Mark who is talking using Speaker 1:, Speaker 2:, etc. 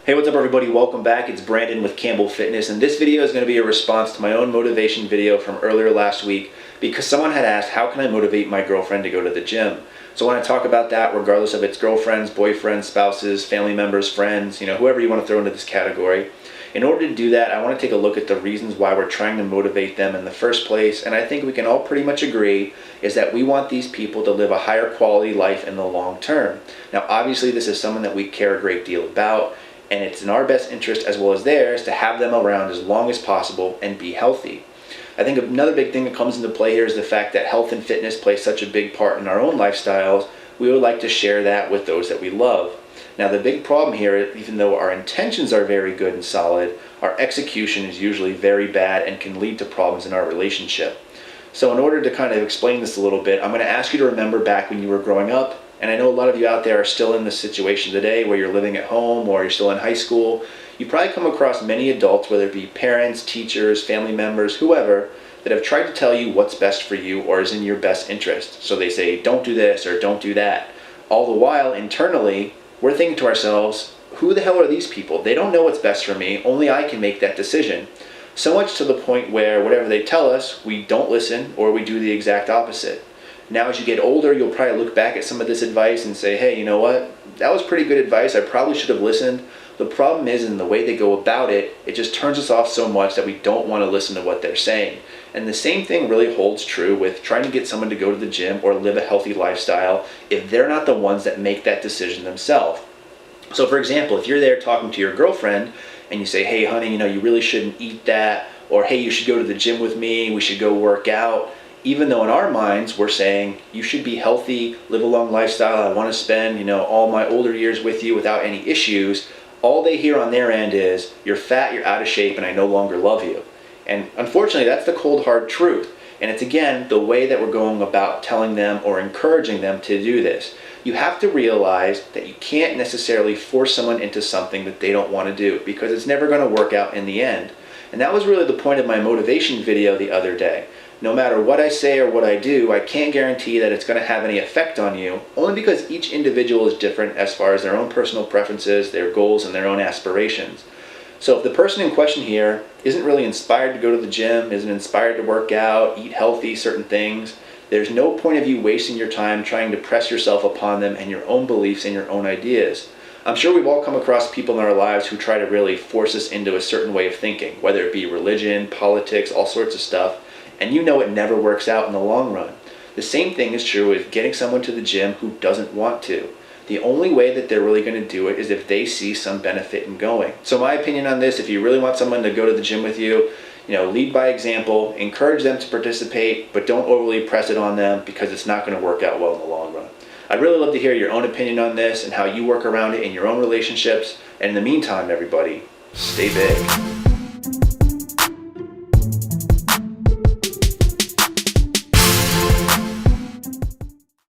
Speaker 1: Hey, what's up everybody? Welcome back. It's Brandon with Campbell Fitness, and this video is going to be a response to my own motivation video from earlier last week because someone had asked, how can I motivate my girlfriend to go to the gym? So I want to talk about that regardless of its girlfriends, boyfriends, spouses, family members, friends, whoever you want to throw into this category. In order to do that, I want to take a look at the reasons why we're trying to motivate them in the first place, and I think we can all pretty much agree is that we want these people to live a higher quality life in the long term. Now obviously this is someone that we care a great deal about, and it's in our best interest as well as theirs to have them around as long as possible and be healthy. I think another big thing that comes into play here is the fact that health and fitness play such a big part in our own lifestyles. We would like to share that with those that we love. Now the big problem here, even though our intentions are very good and solid, our execution is usually very bad and can lead to problems in our relationship. So in order to kind of explain this a little bit, I'm going to ask you to remember back when you were growing up. And I know a lot of you out there are still in this situation today where you're living at home or you're still in high school. You probably come across many adults, whether it be parents, teachers, family members, whoever, that have tried to tell you what's best for you or is in your best interest. So they say, don't do this or don't do that. All the while, internally, we're thinking to ourselves, who the hell are these people? They don't know what's best for me. Only I can make that decision. So much to the point where whatever they tell us, we don't listen or we do the exact opposite. Now as you get older, you'll probably look back at some of this advice and say, hey, you know what? That was pretty good advice. I probably should have listened. The problem is in the way they go about it, it just turns us off so much that we don't want to listen to what they're saying. And the same thing really holds true with trying to get someone to go to the gym or live a healthy lifestyle if they're not the ones that make that decision themselves. So for example, if you're there talking to your girlfriend and you say, hey honey, you really shouldn't eat that, or hey, you should go to the gym with me, we should go work out. Even though in our minds we're saying you should be healthy, live a long lifestyle, I want to spend all my older years with you without any issues, all they hear on their end is you're fat, you're out of shape, and I no longer love you. And unfortunately that's the cold hard truth. And it's again the way that we're going about telling them or encouraging them to do this. You have to realize that you can't necessarily force someone into something that they don't want to do because it's never going to work out in the end. And that was really the point of my motivation video the other day. No matter what I say or what I do, I can't guarantee that it's going to have any effect on you, only because each individual is different as far as their own personal preferences, their goals, and their own aspirations. So if the person in question here isn't really inspired to go to the gym, isn't inspired to work out, eat healthy, certain things, there's no point of you wasting your time trying to press yourself upon them and your own beliefs and your own ideas. I'm sure we've all come across people in our lives who try to really force us into a certain way of thinking, whether it be religion, politics, all sorts of stuff. And it never works out in the long run. The same thing is true with getting someone to the gym who doesn't want to. The only way that they're really going to do it is if they see some benefit in going. So my opinion on this, if you really want someone to go to the gym with you, lead by example, encourage them to participate, but don't overly press it on them because it's not going to work out well in the long run. I'd really love to hear your own opinion on this and how you work around it in your own relationships. And in the meantime, everybody, stay big.